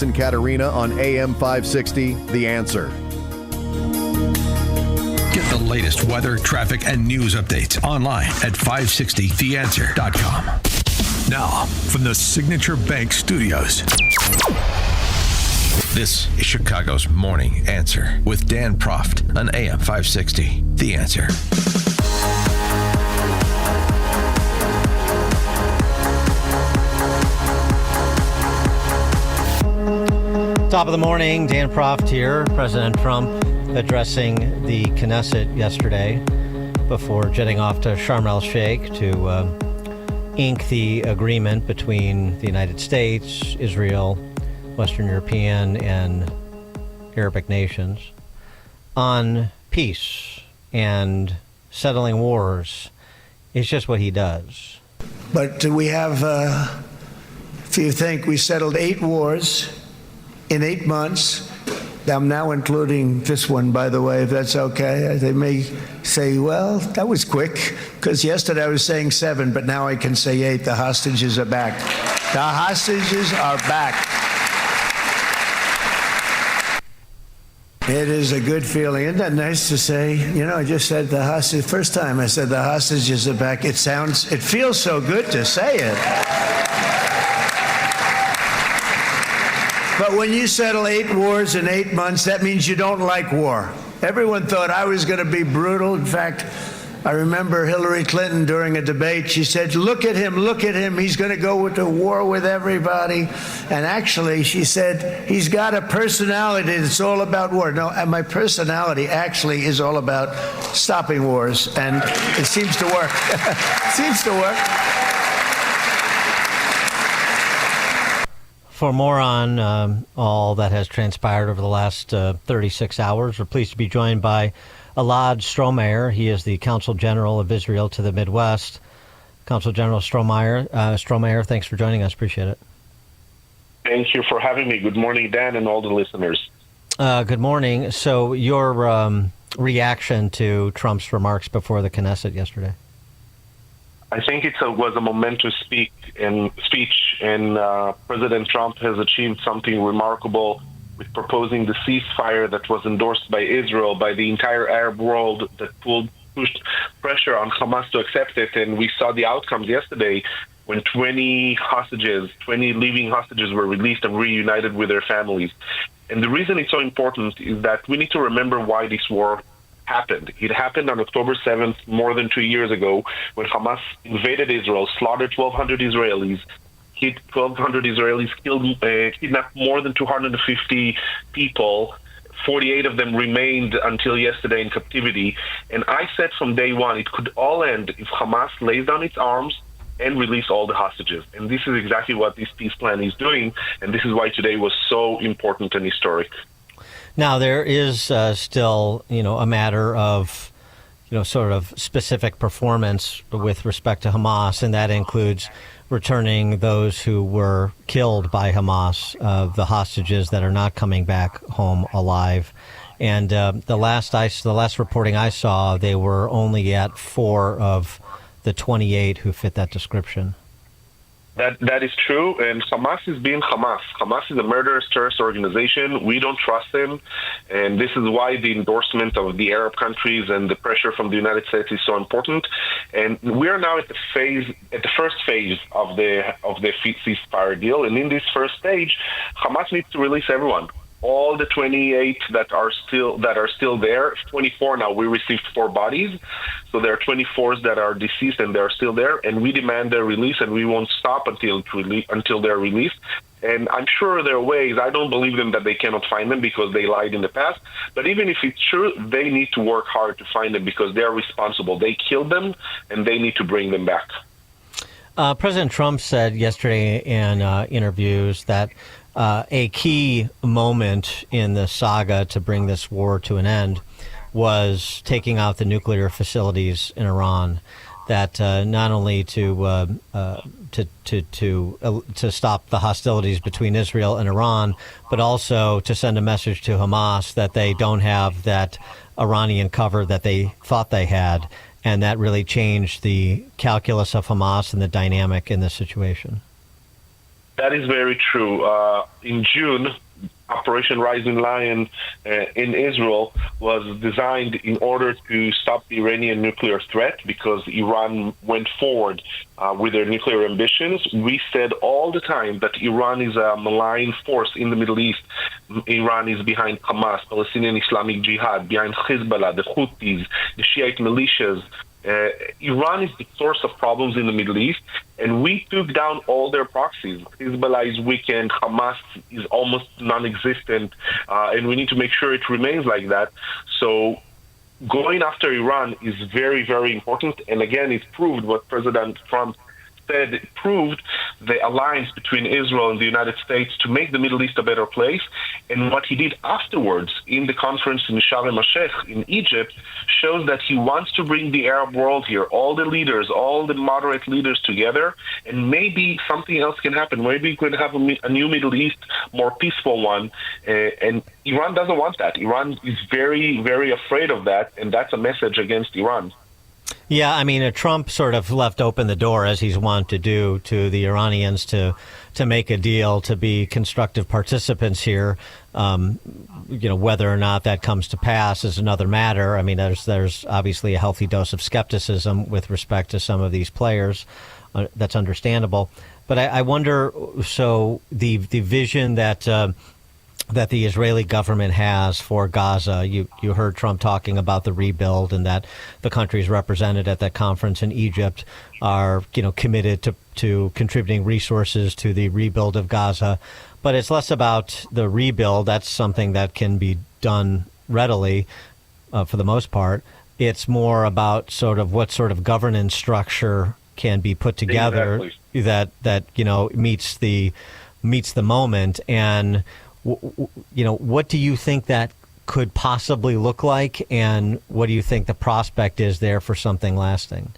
In Katerina on AM 560, The Answer. Get the latest weather, traffic, and news updates online at 560theanswer.com. Now, from the Signature Bank Studios, this is Chicago's Morning Answer with Dan Proft on AM 560, The Answer. Top of the morning, Dan Proft here. President Trump addressing the Knesset yesterday before jetting off to Sharm el-Sheikh to ink the agreement between the United States, Israel, Western European, and Arabic nations on peace and settling wars. It's just what he does. But we have, if you think we settled 8 wars in 8 months. I'm now including this one, by the way, if that's okay. They may say, well, that was quick, because yesterday I was saying 7, but now I can say 8. The hostages are back. The hostages are back. It is a good feeling. Isn't that nice to say? You know, I just said the hostage. First time I said the hostages are back. It feels so good to say it. But when you settle 8 wars in 8 months, that means you don't like war. Everyone thought I was going to be brutal. In fact, I remember Hillary Clinton during a debate, she said, look at him, he's going to go to war with everybody. And actually, she said, he's got a personality that's all about war. No, and my personality actually is all about stopping wars. And it seems to work. It seems to work. For more on all that has transpired over the last 36 hours, we're pleased to be joined by Elad Strohmayer. He is the Consul General of Israel to the Midwest. Consul General Strohmayer, thanks for joining us. Appreciate it. Thank you for having me. Good morning, Dan, and all the listeners. Good morning. So your reaction to Trump's remarks before the Knesset yesterday? I think it was a momentous speech, and President Trump has achieved something remarkable with proposing the ceasefire that was endorsed by Israel, by the entire Arab world, that pushed pressure on Hamas to accept it. And we saw the outcomes yesterday when 20 living hostages were released and reunited with their families. And the reason it's so important is that we need to remember why this war happened. It happened on October 7th, more than 2 years ago, when Hamas invaded Israel, slaughtered 1,200 Israelis, kidnapped more than 250 people. 48 of them remained until yesterday in captivity. And I said from day one, it could all end if Hamas lays down its arms and release all the hostages. And this is exactly what this peace plan is doing. And this is why today was so important and historic. Now, there is still, a matter of, sort of specific performance with respect to Hamas, and that includes returning those who were killed by Hamas, the hostages that are not coming back home alive. And the last reporting I saw, they were only at 4 of the 28 who fit that description. That is true, and Hamas is being Hamas. Hamas is a murderous terrorist organization. We don't trust them, and this is why the endorsement of the Arab countries and the pressure from the United States is so important. And we are now at the first phase of the ceasefire deal. And in this first stage, Hamas needs to release everyone. All the 28 that are still there, 24 now. We received 4 bodies, so there are 24 that are deceased and they are still there. And we demand their release, and we won't stop until they're released. And I'm sure there are ways. I don't believe them that they cannot find them because they lied in the past. But even if it's true, they need to work hard to find them because they are responsible. They killed them, and they need to bring them back. President Trump said yesterday in interviews that a key moment in the saga to bring this war to an end was taking out the nuclear facilities in Iran. That not only to stop the hostilities between Israel and Iran, but also to send a message to Hamas that they don't have that Iranian cover that they thought they had, and that really changed the calculus of Hamas and the dynamic in this situation. That is very true. In June, Operation Rising Lion in Israel was designed in order to stop the Iranian nuclear threat because Iran went forward with their nuclear ambitions. We said all the time that Iran is a malign force in the Middle East. Iran is behind Hamas, Palestinian Islamic Jihad, behind Hezbollah, the Houthis, the Shiite militias. Iran is the source of problems in the Middle East, and we took down all their proxies. Hezbollah is weakened, Hamas is almost non-existent, and we need to make sure it remains like that. So going after Iran is very, very important, and again, it proved what President Trump said. It proved the alliance between Israel and the United States to make the Middle East a better place. And what he did afterwards in the conference in Sharm el-Sheikh in Egypt shows that he wants to bring the Arab world here, all the leaders, all the moderate leaders together, and maybe something else can happen. Maybe we could have a new Middle East, more peaceful one. And Iran doesn't want that. Iran is very, very afraid of that, and that's a message against Iran. Yeah, I mean, Trump sort of left open the door, as he's wont to do, to the Iranians to make a deal, to be constructive participants here. Whether or not that comes to pass is another matter. I mean, there's obviously a healthy dose of skepticism with respect to some of these players. That's understandable. But I wonder, so the vision that the Israeli government has for Gaza. You heard Trump talking about the rebuild, and that the countries represented at that conference in Egypt are, committed to contributing resources to the rebuild of Gaza. But it's less about the rebuild. That's something that can be done readily for the most part. It's more about sort of what sort of governance structure can be put together that meets the moment. And what do you think that could possibly look like, and what do you think the prospect is there for something lasting?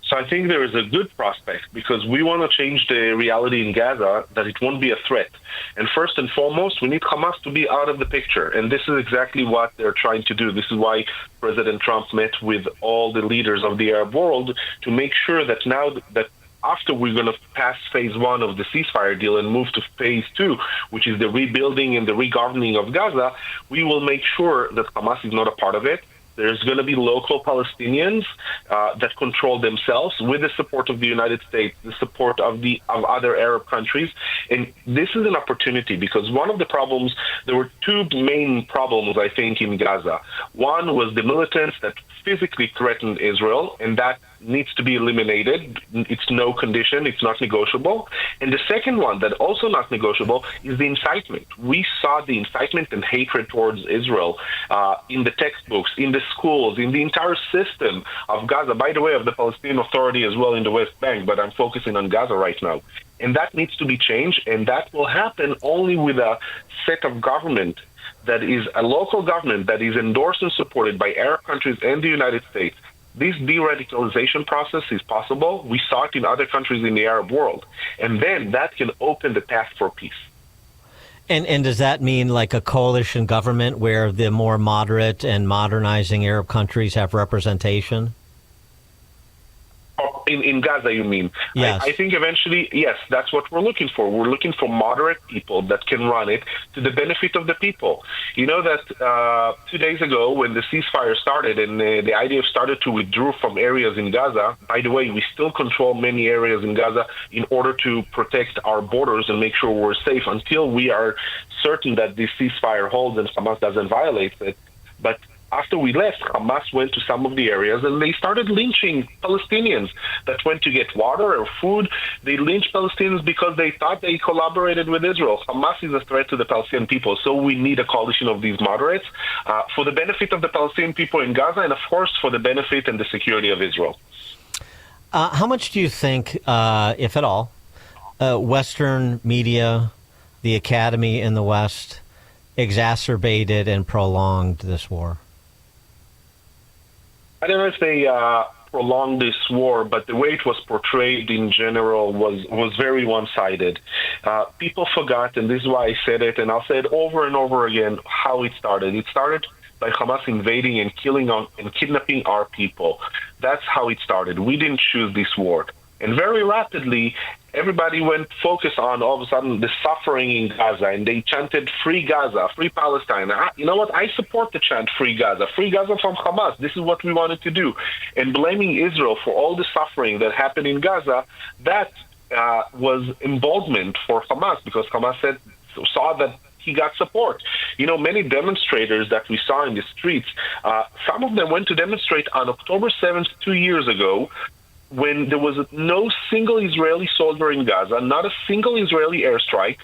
So I think there is a good prospect, because we want to change the reality in Gaza that it won't be a threat. And first and foremost, we need Hamas to be out of the picture. And this is exactly what they're trying to do. This is why President Trump met with all the leaders of the Arab world to make sure that now that after we're going to pass phase 1 of the ceasefire deal and move to phase 2, which is the rebuilding and the regoverning of Gaza, we will make sure that Hamas is not a part of it. There's going to be local Palestinians that control themselves with the support of the United States, the support of other Arab countries. And this is an opportunity, because one of the problems, there were two main problems, I think, in Gaza. One was the militants that physically threatened Israel, and that needs to be eliminated. It's no condition. It's not negotiable. And the second one that also not negotiable is the incitement. We saw the incitement and hatred towards Israel in the textbooks, in the schools, in the entire system of Gaza, by the way, of the Palestinian Authority as well in the West Bank, but I'm focusing on Gaza right now. And that needs to be changed, and that will happen only with a set of government that is a local government that is endorsed and supported by Arab countries and the United States. This de-radicalization process is possible. We saw it in other countries in the Arab world. And then that can open the path for peace. And does that mean like a coalition government where the more moderate and modernizing Arab countries have representation? In Gaza, you mean? Yes. I think eventually, yes, that's what we're looking for. We're looking for moderate people that can run it to the benefit of the people. You know that 2 days ago when the ceasefire started and the IDF started to withdraw from areas in Gaza, by the way, we still control many areas in Gaza in order to protect our borders and make sure we're safe until we are certain that this ceasefire holds and Hamas doesn't violate it. But after we left, Hamas went to some of the areas and they started lynching Palestinians that went to get water or food. They lynched Palestinians because they thought they collaborated with Israel. Hamas is a threat to the Palestinian people, so we need a coalition of these moderates for the benefit of the Palestinian people in Gaza and, of course, for the benefit and the security of Israel. How much do you think, if at all, Western media, the academy in the West, exacerbated and prolonged this war? I don't know if they prolonged this war, but the way it was portrayed in general was very one-sided. People forgot, and this is why I said it, and I'll say it over and over again, how it started. It started by Hamas invading and killing and kidnapping our people. That's how it started. We didn't choose this war. And very rapidly, everybody went focused on, all of a sudden, the suffering in Gaza, and they chanted, "Free Gaza, free Palestine." You know what? I support the chant, "Free Gaza from Hamas. This is what we wanted to do." And blaming Israel for all the suffering that happened in Gaza, that was emboldenment for Hamas, because Hamas saw that he got support. Many demonstrators that we saw in the streets, some of them went to demonstrate on October 7th, 2 years ago, when there was no single Israeli soldier in Gaza, not a single Israeli airstrike.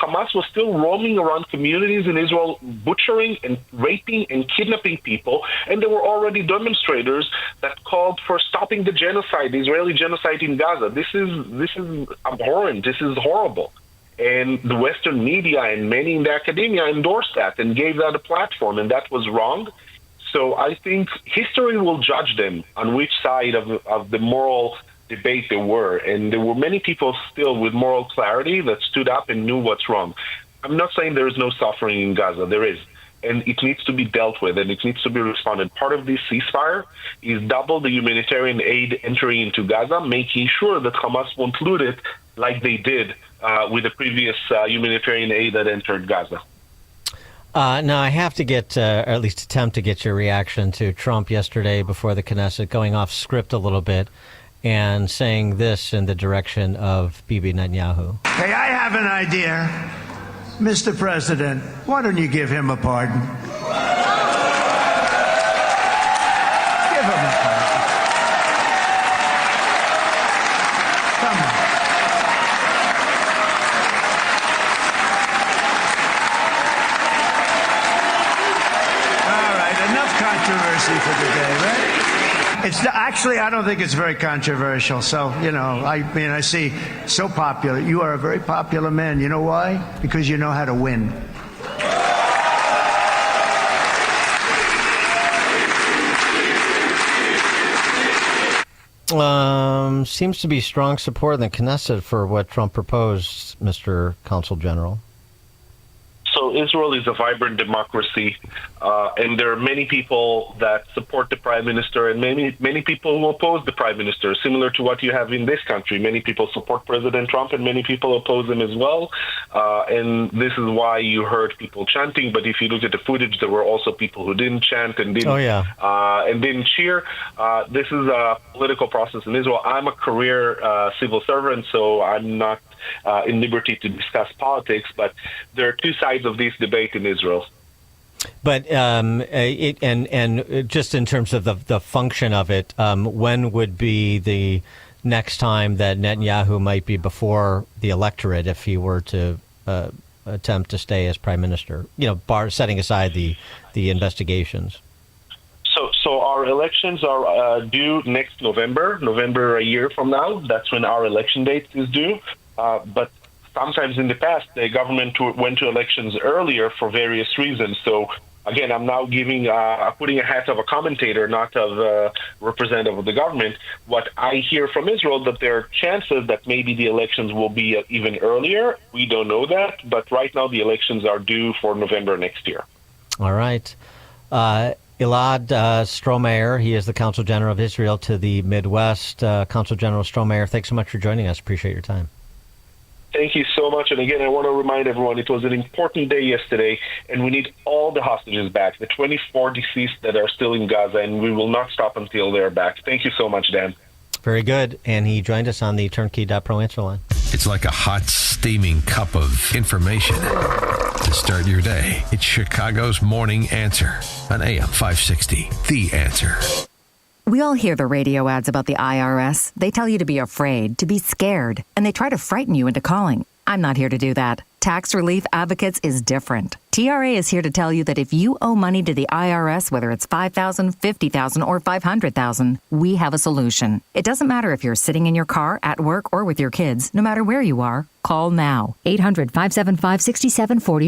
Hamas was still roaming around communities in Israel, butchering and raping and kidnapping people, and there were already demonstrators that called for stopping the genocide, the Israeli genocide in Gaza. This is abhorrent. This is horrible. And the Western media and many in the academia endorsed that and gave that a platform, and that was wrong. So I think history will judge them on which side of the moral debate they were. And there were many people still with moral clarity that stood up and knew what's wrong. I'm not saying there is no suffering in Gaza. There is. And it needs to be dealt with, and it needs to be responded. Part of this ceasefire is double the humanitarian aid entering into Gaza, making sure that Hamas won't loot it like they did with the previous humanitarian aid that entered Gaza. Now, I have to get, or at least attempt to get your reaction to Trump yesterday before the Knesset going off script a little bit and saying this in the direction of Bibi Netanyahu. Hey, I have an idea. Mr. President, why don't you give him a pardon? Give him a pardon. Come on. Controversy for the day, right? Actually, I don't think it's very controversial. So, I see so popular. You are a very popular man. You know why? Because you know how to win. Seems to be strong support in the Knesset for what Trump proposed, Mr. Consul General. So Israel is a vibrant democracy, and there are many people that support the prime minister, and many people who oppose the prime minister, similar to what you have in this country. Many people support President Trump, and many people oppose him as well. And this is why you heard people chanting. But if you look at the footage, there were also people who didn't chant and didn't cheer. This is a political process in Israel. I'm a career civil servant, so I'm not in liberty to discuss politics, but there are two sides of this debate in Israel. But just in terms of the function of it, when would be the next time that Netanyahu might be before the electorate if he were to attempt to stay as prime minister? Setting aside the investigations. So our elections are due next November a year from now. That's when our election date is due. But sometimes in the past, the government went to elections earlier for various reasons. So, again, I'm now putting a hat of a commentator, not of a representative of the government. What I hear from Israel, that there are chances that maybe the elections will be even earlier. We don't know that. But right now, the elections are due for November next year. All right. Elad Strohmayer, he is the Consul General of Israel to the Midwest. Consul General Strohmayer, thanks so much for joining us. Appreciate your time. Thank you so much. And again, I want to remind everyone it was an important day yesterday, and we need all the hostages back, the 24 deceased that are still in Gaza, and we will not stop until they're back. Thank you so much, Dan. Very good. And he joined us on the Turnkey.Pro answer line. It's like a hot, steaming cup of information to start your day. It's Chicago's Morning Answer on AM 560. The Answer. We all hear the radio ads about the IRS. They tell you to be afraid, to be scared, and they try to frighten you into calling. I'm not here to do that. Tax Relief Advocates is different. TRA is here to tell you that if you owe money to the IRS, whether it's $5,000, $50,000, or $500,000, we have a solution. It doesn't matter if you're sitting in your car, at work, or with your kids. No matter where you are, call now. 800-575-6740.